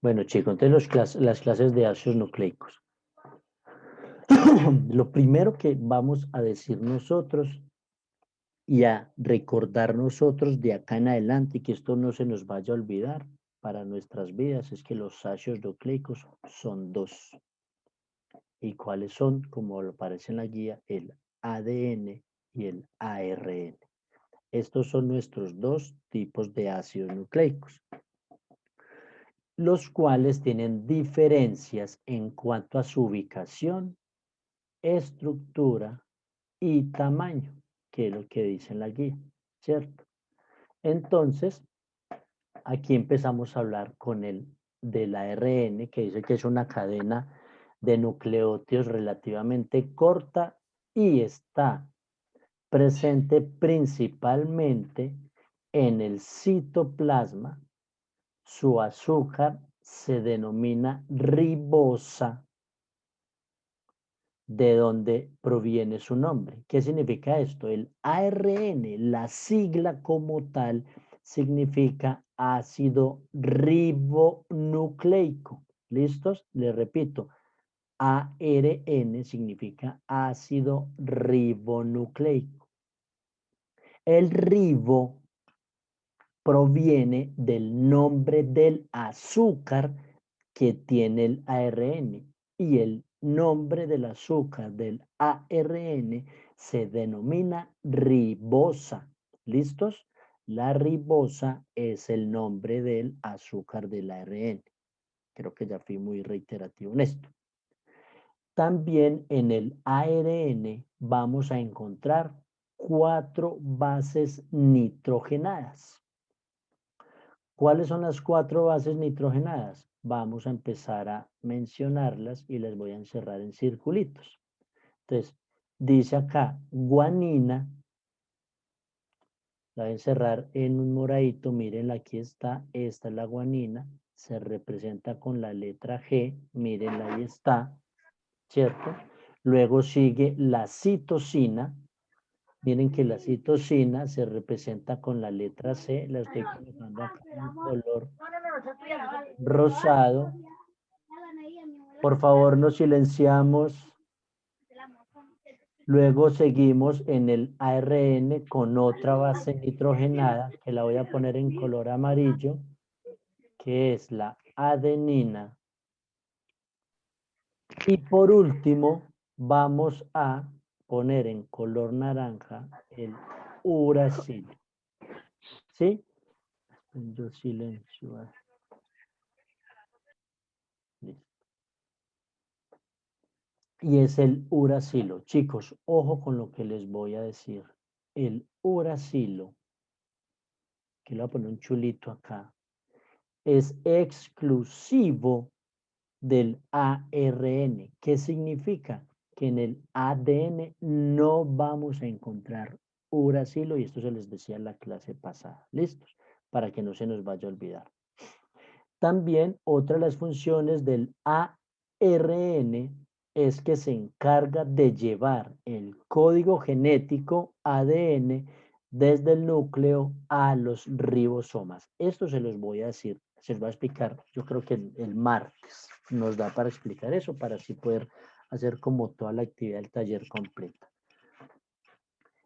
Bueno, chicos, entonces las clases de ácidos nucleicos. Lo primero que vamos a decir nosotros y a recordar nosotros de acá en adelante, y que esto no se nos vaya a olvidar para nuestras vidas, es que los ácidos nucleicos son dos. ¿Y cuáles son? Como lo aparece en la guía, el ADN y el ARN. Estos son nuestros dos tipos de ácidos nucleicos, los cuales tienen diferencias en cuanto a su ubicación, estructura y tamaño, que es lo que dice en la guía, ¿cierto? Entonces, aquí empezamos a hablar con el del ARN, que dice que es una cadena de nucleótidos relativamente corta y está presente principalmente en el citoplasma. Su azúcar se denomina ribosa, de donde proviene su nombre. ¿Qué significa esto? El ARN, la sigla como tal, significa ácido ribonucleico. ¿Listos? Les repito, ARN significa ácido ribonucleico. El ribo proviene del nombre del azúcar que tiene el ARN, y el nombre del azúcar del ARN se denomina ribosa. ¿Listos? La ribosa es el nombre del azúcar del ARN. Creo que ya fui muy reiterativo en esto. También en el ARN vamos a encontrar 4 bases nitrogenadas. ¿Cuáles son las 4 bases nitrogenadas? Vamos a empezar a mencionarlas y las voy a encerrar en circulitos. Entonces, dice acá guanina, la voy a encerrar en un moradito, miren, aquí está, esta es la guanina, se representa con la letra G, miren, ahí está, ¿cierto? Luego sigue la citosina. Miren que la citosina se representa con la letra C, la estoy colocando acá en color rosado. Por favor, nos silenciamos. Luego seguimos en el ARN con otra base nitrogenada, que la voy a poner en color amarillo, que es la adenina. Y por último, vamos a poner en color naranja el uracilo. ¿Sí? Yo silencio. Listo. Y es el uracilo. Chicos, ojo con lo que les voy a decir. El uracilo, que le voy a poner un chulito acá, es exclusivo del ARN. ¿Qué significa? Que en el ADN no vamos a encontrar uracilo, y esto se les decía en la clase pasada. ¿Listos? Para que no se nos vaya a olvidar. También otra de las funciones del ARN es que se encarga de llevar el código genético ADN desde el núcleo a los ribosomas. Esto se los voy a decir, se los voy a explicar. Yo creo que el martes nos da para explicar eso, para así poder hacer como toda la actividad del taller completa.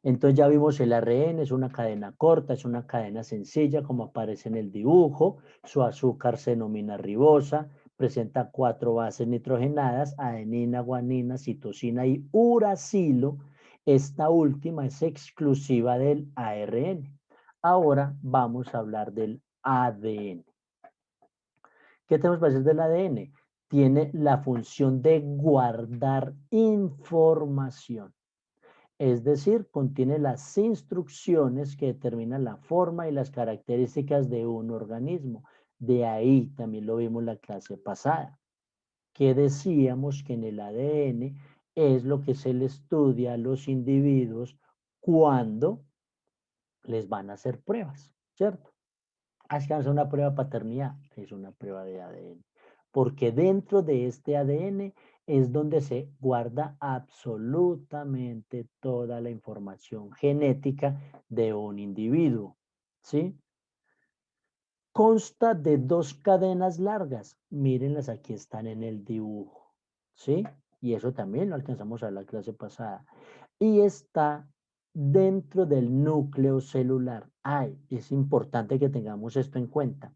Entonces ya vimos el ARN, es una cadena corta, es una cadena sencilla como aparece en el dibujo. Su azúcar se denomina ribosa, presenta 4 bases nitrogenadas, adenina, guanina, citosina y uracilo. Esta última es exclusiva del ARN. Ahora vamos a hablar del ADN. ¿Qué tenemos para decir del ADN? Tiene la función de guardar información. Es decir, contiene las instrucciones que determinan la forma y las características de un organismo. De ahí también lo vimos la clase pasada, que decíamos que en el ADN es lo que se le estudia a los individuos cuando les van a hacer pruebas, ¿cierto? Es que hacer una prueba de paternidad, es una prueba de ADN, porque dentro de este ADN es donde se guarda absolutamente toda la información genética de un individuo, ¿sí? consta de 2 cadenas largas. Mírenlas, aquí están en el dibujo, ¿sí? Y eso también lo alcanzamos a la clase pasada. Y está dentro del núcleo celular. Ay, es importante que tengamos esto en cuenta.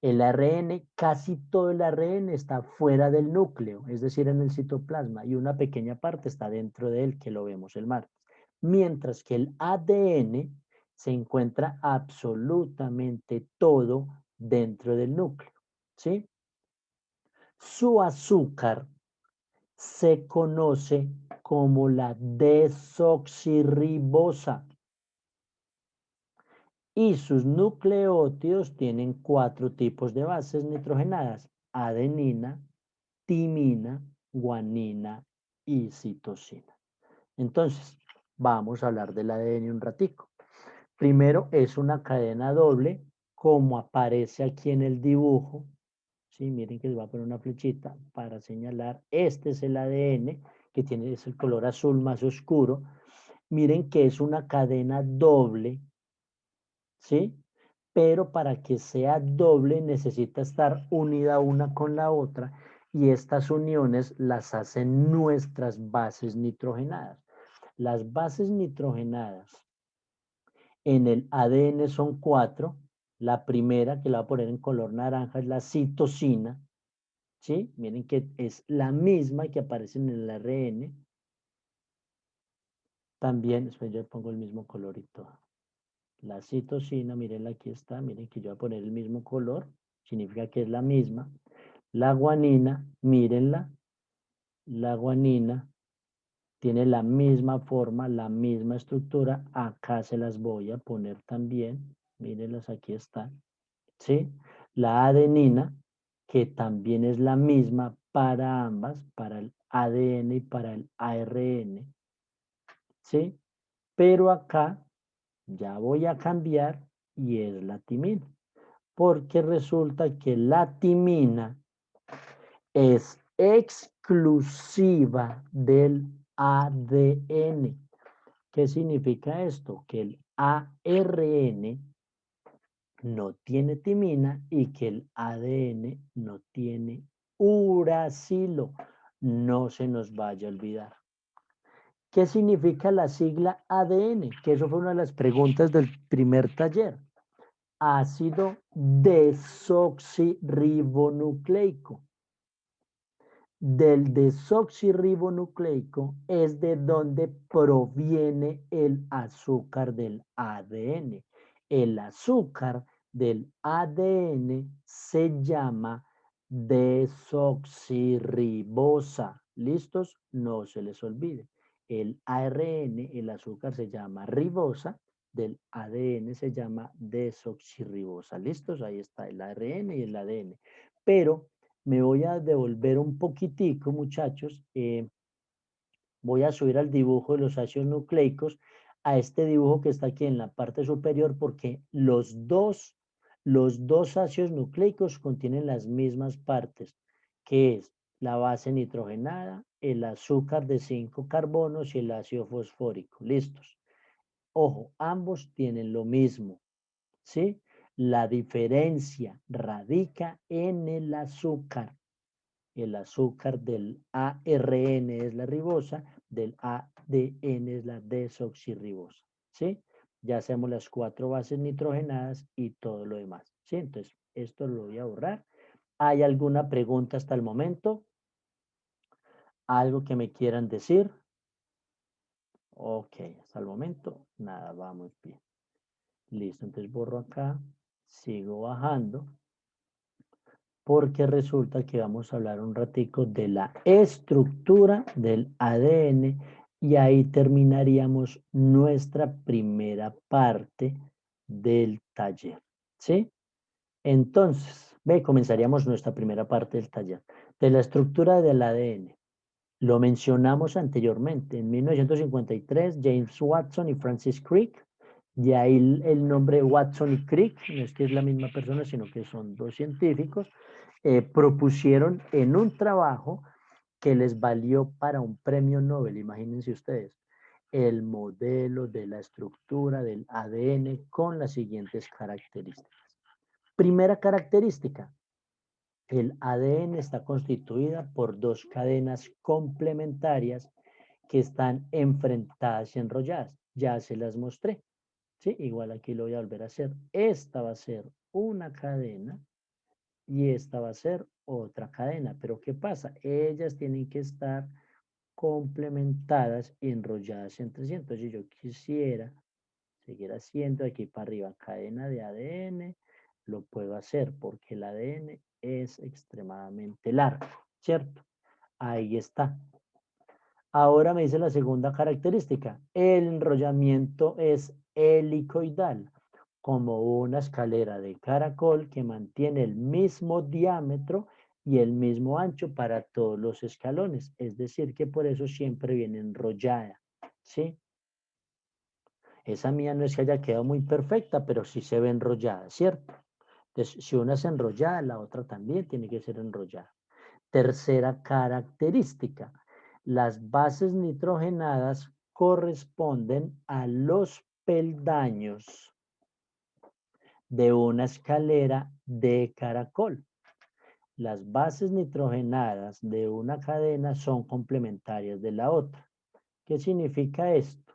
El ARN, casi todo el ARN está fuera del núcleo, es decir, en el citoplasma, y una pequeña parte está dentro de él, que lo vemos el martes. Mientras que el ADN se encuentra absolutamente todo dentro del núcleo, ¿sí? Su azúcar se conoce como la desoxirribosa y sus nucleótidos tienen 4 tipos de bases nitrogenadas: adenina, timina, guanina y citosina. Entonces, vamos a hablar del ADN un ratico. Primero, es una cadena doble, como aparece aquí en el dibujo. Sí, miren que les voy a poner una flechita para señalar. Este es el ADN, que tiene es el color azul más oscuro. Miren que es una cadena doble, ¿sí? Pero para que sea doble necesita estar unida una con la otra, y estas uniones las hacen nuestras bases nitrogenadas. Las bases nitrogenadas en el ADN son 4. La primera, que la voy a poner en color naranja, es la citosina, ¿sí? Miren que es la misma que aparece en el ARN. También, después yo pongo el mismo color y todo. La citosina, miren, aquí está, miren que yo voy a poner el mismo color, significa que es la misma. La guanina, mírenla, la guanina tiene la misma forma, la misma estructura. Acá se las voy a poner también, mírenlas, aquí están, ¿sí? La adenina, que también es la misma para ambas, para el ADN y para el ARN, ¿sí? Pero acá ya voy a cambiar y es la timina, porque resulta que la timina es exclusiva del ADN. ¿Qué significa esto? Que el ARN no tiene timina y que el ADN no tiene uracilo. No se nos vaya a olvidar. ¿Qué significa la sigla ADN? Que eso fue una de las preguntas del primer taller. Ácido desoxirribonucleico. Del desoxirribonucleico es de donde proviene el azúcar del ADN. El azúcar del ADN se llama desoxirribosa. ¿Listos? No se les olvide. El ARN, el azúcar se llama ribosa, del ADN se llama desoxirribosa. ¿Listos? Ahí está el ARN y el ADN. Pero me voy a devolver un poquitico, muchachos. Voy a subir al dibujo de los ácidos nucleicos, a este dibujo que está aquí en la parte superior, porque los dos ácidos nucleicos contienen las mismas partes, que es la base nitrogenada, el azúcar de 5 carbonos y el ácido fosfórico. ¿Listos? Ojo, ambos tienen lo mismo, ¿sí? La diferencia radica en el azúcar. El azúcar del ARN es la ribosa, del ADN es la desoxirribosa, ¿sí? Ya hacemos las 4 bases nitrogenadas y todo lo demás, ¿sí? Entonces, esto lo voy a borrar. ¿Hay alguna pregunta hasta el momento? ¿Algo que me quieran decir? Ok, hasta el momento, nada, vamos bien. Listo, entonces borro acá, sigo bajando, porque resulta que vamos a hablar un ratico de la estructura del ADN y ahí terminaríamos nuestra primera parte del taller, ¿sí? Entonces, comenzaríamos nuestra primera parte del taller. De la estructura del ADN. Lo mencionamos anteriormente. En 1953, James Watson y Francis Crick, de ahí el nombre Watson y Crick, no es que es la misma persona, sino que son dos científicos, propusieron en un trabajo que les valió para un premio Nobel, imagínense ustedes, el modelo de la estructura del ADN con las siguientes características. Primera característica, el ADN está constituida por dos cadenas complementarias que están enfrentadas y enrolladas. Ya se las mostré. ¿Sí? Igual aquí lo voy a volver a hacer. Esta va a ser una cadena y esta va a ser otra cadena. Pero ¿qué pasa? Ellas tienen que estar complementadas y enrolladas entre sí. Entonces, si yo quisiera seguir haciendo aquí para arriba cadena de ADN, lo puedo hacer porque el ADN es extremadamente largo, ¿cierto? Ahí está. Ahora me dice la segunda característica. El enrollamiento es helicoidal, como una escalera de caracol que mantiene el mismo diámetro y el mismo ancho para todos los escalones. Es decir, que por eso siempre viene enrollada, ¿sí? Esa mía no es que haya quedado muy perfecta, pero sí se ve enrollada, ¿cierto? Entonces, si una es enrollada, la otra también tiene que ser enrollada. Tercera característica. Las bases nitrogenadas corresponden a los peldaños de una escalera de caracol. Las bases nitrogenadas de una cadena son complementarias de la otra. ¿Qué significa esto?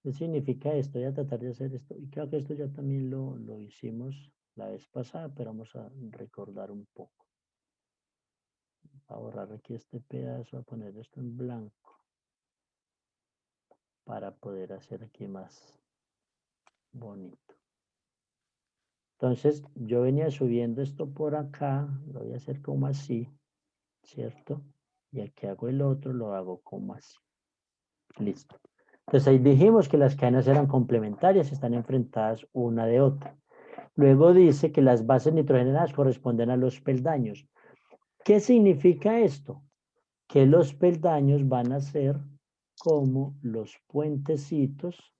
¿Qué significa esto? Voy a tratar de hacer esto. Y creo que esto ya también lo hicimos la vez pasada, pero vamos a recordar un poco. Voy a borrar aquí este pedazo, voy a poner esto en blanco para poder hacer aquí más bonito. Entonces, yo venía subiendo esto por acá, lo voy a hacer como así, ¿cierto? Y aquí hago el otro, lo hago como así. Listo. Entonces ahí dijimos que las cadenas eran complementarias, están enfrentadas una de otra. Luego dice que las bases nitrogenadas corresponden a los peldaños. ¿Qué significa esto? Que los peldaños van a ser como los puentecitos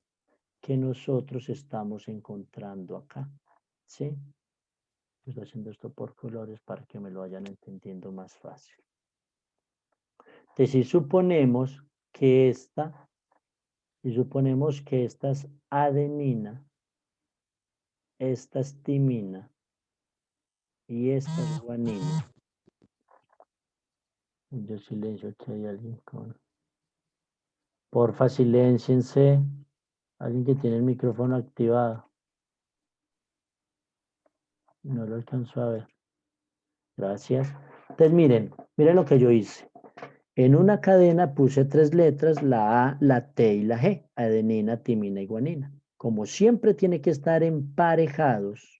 que nosotros estamos encontrando acá. ¿Sí? Estoy haciendo esto por colores para que me lo vayan entendiendo más fácil. Entonces, si suponemos que esta es adenina, esta es timina y esta es guanina. Yo silencio que hay alguien con... Porfa, silénciense. Alguien que tiene el micrófono activado. No lo alcanzó a ver. Gracias. Entonces, miren lo que yo hice. En una cadena puse 3 letras, la A, la T y la G, adenina, timina y guanina. Como siempre tiene que estar emparejados,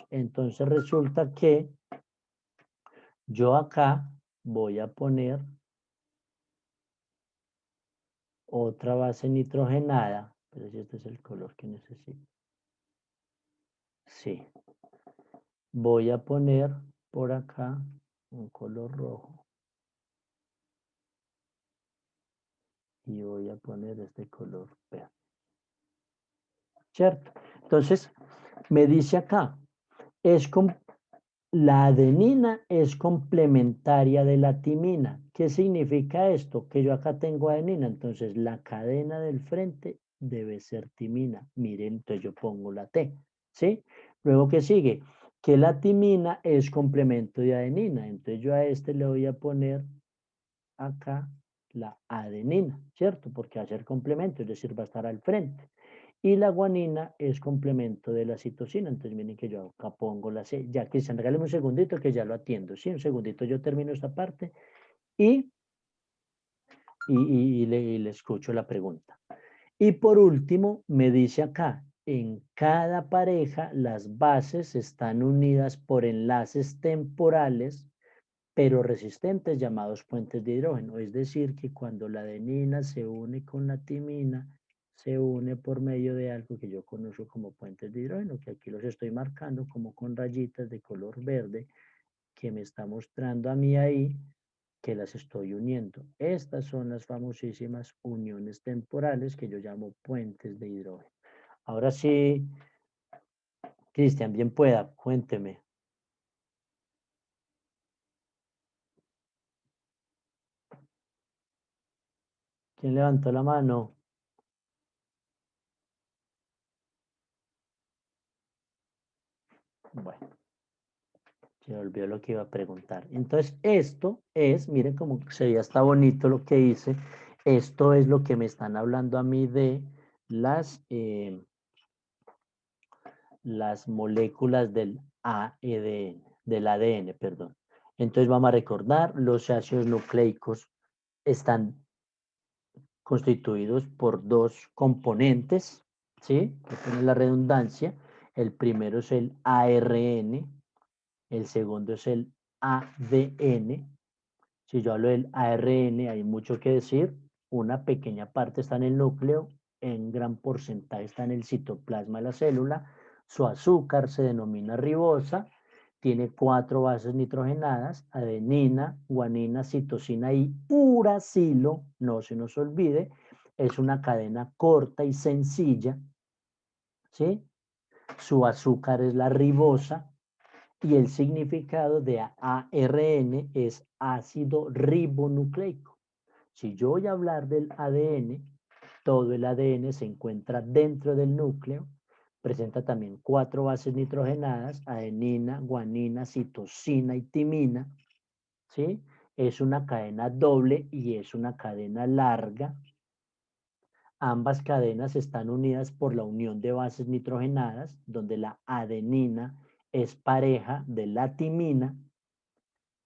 entonces resulta que yo acá voy a poner otra base nitrogenada, pero si este es el color que necesito. Sí. Voy a poner por acá un color rojo. Y voy a poner este color verde. ¿Cierto? Entonces, me dice acá, la adenina es complementaria de la timina. ¿Qué significa esto? Que yo acá tengo adenina, entonces la cadena del frente debe ser timina. Miren, entonces yo pongo la T, ¿sí? Luego, ¿qué sigue? Que la timina es complemento de adenina, entonces yo a este le voy a poner acá la adenina, ¿cierto? Porque va a ser complemento, es decir, va a estar al frente. Y la guanina es complemento de la citosina. Entonces, miren que yo acá pongo la C. Ya, Cristian, regáleme un segundito que ya lo atiendo. Sí, un segundito, yo termino esta parte y, le escucho la pregunta. Y por último, me dice acá, en cada pareja las bases están unidas por enlaces temporales pero resistentes llamados puentes de hidrógeno. Es decir, que cuando la adenina se une con la timina, se une por medio de algo que yo conozco como puentes de hidrógeno, que aquí los estoy marcando como con rayitas de color verde, que me está mostrando a mí ahí que las estoy uniendo. Estas son las famosísimas uniones temporales que yo llamo puentes de hidrógeno. Ahora sí, Cristian, bien pueda, cuénteme. ¿Quién levantó la mano? Bueno, se me olvidó lo que iba a preguntar. Entonces, esto es, miren cómo se veía, está bonito lo que hice. Esto es lo que me están hablando a mí de las moléculas del AEDN, del ADN, perdón. Entonces vamos a recordar, los ácidos nucleicos están constituidos por dos componentes, ¿sí? Tiene la redundancia. El primero es el ARN, el segundo es el ADN. Si yo hablo del ARN, hay mucho que decir. Una pequeña parte está en el núcleo, en gran porcentaje está en el citoplasma de la célula. Su azúcar se denomina ribosa, tiene 4 bases nitrogenadas, adenina, guanina, citosina y uracilo, no se nos olvide, es una cadena corta y sencilla, ¿sí? Su azúcar es la ribosa y el significado de ARN es ácido ribonucleico. Si yo voy a hablar del ADN, todo el ADN se encuentra dentro del núcleo, presenta también 4 bases nitrogenadas, adenina, guanina, citosina y timina, ¿sí? Es una cadena doble y es una cadena larga. Ambas cadenas están unidas por la unión de bases nitrogenadas, donde la adenina es pareja de la timina,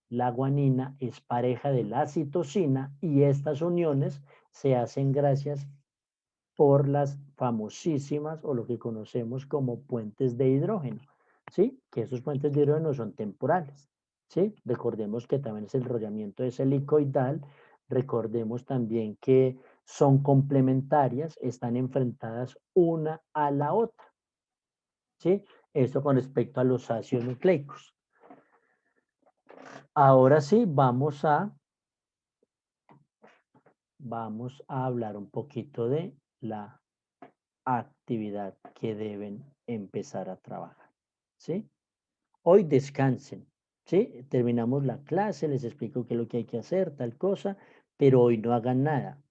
la guanina es pareja de la citosina y estas uniones se hacen gracias por las famosísimas o lo que conocemos como puentes de hidrógeno, ¿sí? Que esos puentes de hidrógeno son temporales, ¿sí? Recordemos que también es el enrollamiento es helicoidal, recordemos también que son complementarias, están enfrentadas una a la otra, ¿sí? Esto con respecto a los ácidos nucleicos. Ahora sí, vamos a hablar un poquito de la actividad que deben empezar a trabajar, ¿sí? Hoy descansen, ¿sí? Terminamos la clase, les explico qué es lo que hay que hacer, tal cosa, pero hoy no hagan nada.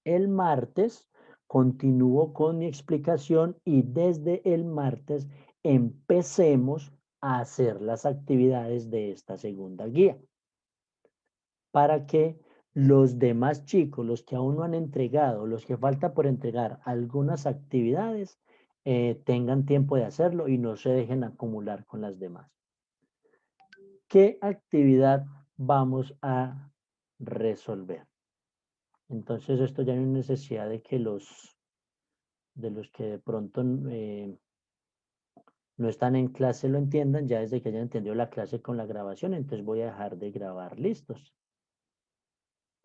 El martes continúo con mi explicación y desde el martes empecemos a hacer las actividades de esta segunda guía para que los demás chicos, los que aún no han entregado, los que falta por entregar algunas actividades, tengan tiempo de hacerlo y no se dejen acumular con las demás. ¿Qué actividad vamos a resolver? Entonces esto ya no hay necesidad de que de los que de pronto no están en clase lo entiendan, ya desde que hayan entendido la clase con la grabación, entonces voy a dejar de grabar, listos.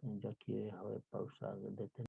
Yo aquí dejo de pausar, de